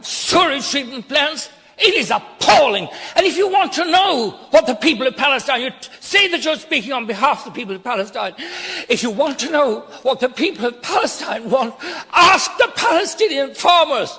sewage treatment plants. It is appalling. And if you want to know what the people of Palestine, you say that you're speaking on behalf of the people of Palestine. If you want to know what the people of Palestine want, ask the Palestinian farmers.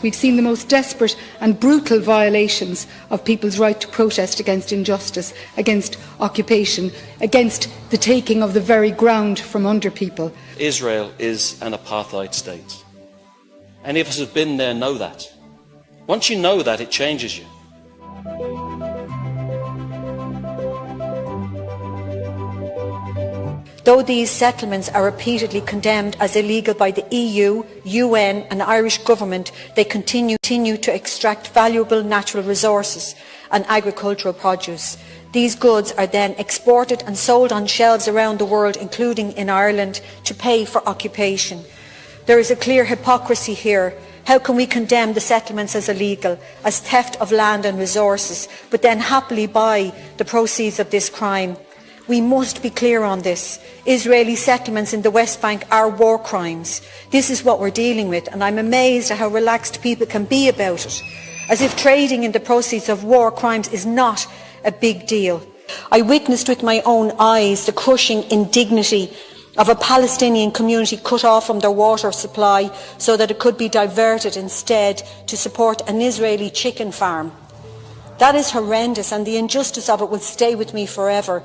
We've seen the most desperate and brutal violations of people's right to protest against injustice, against occupation, against the taking of the very ground from under people. Israel is an apartheid state. Any of us who've been there know that. Once you know that, it changes you. Though these settlements are repeatedly condemned as illegal by the EU, UN and Irish government, they continue to extract valuable natural resources and agricultural produce. These goods are then exported and sold on shelves around the world, including in Ireland, to pay for occupation. There is a clear hypocrisy here. How can we condemn the settlements as illegal, as theft of land and resources, but then happily buy the proceeds of this crime? We must be clear on this. Israeli settlements in the West Bank are war crimes. This is what we're dealing with, and I'm amazed at how relaxed people can be about it, as if trading in the proceeds of war crimes is not a big deal. I witnessed with my own eyes the crushing indignity of a Palestinian community cut off from their water supply so that it could be diverted instead to support an Israeli chicken farm. That is horrendous, and the injustice of it will stay with me forever.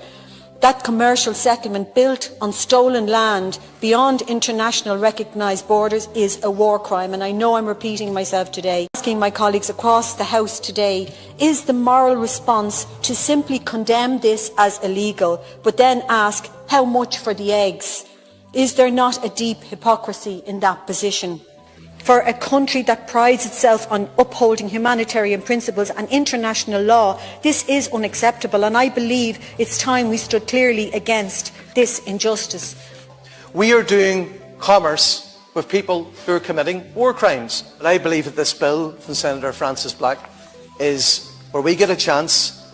That commercial settlement built on stolen land beyond international recognised borders is a war crime, and I know I'm repeating myself today. Asking my colleagues across the House today, is the moral response to simply condemn this as illegal, but then ask how much for the eggs? Is there not a deep hypocrisy in that position? For a country that prides itself on upholding humanitarian principles and international law, this is unacceptable, and I believe it's time we stood clearly against this injustice. We are doing commerce with people who are committing war crimes. And I believe that this bill from Senator Francis Black is where we get a chance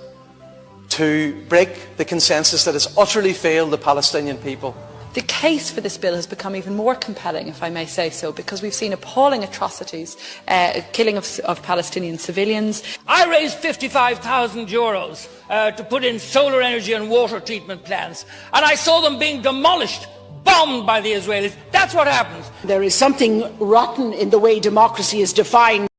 to break the consensus that has utterly failed the Palestinian people. The case for this bill has become even more compelling, if I may say so, because we've seen appalling atrocities, killing of Palestinian civilians. I raised €55,000 to put in solar energy and water treatment plants, and I saw them being demolished, bombed by the Israelis. That's what happens. There is something rotten in the way democracy is defined.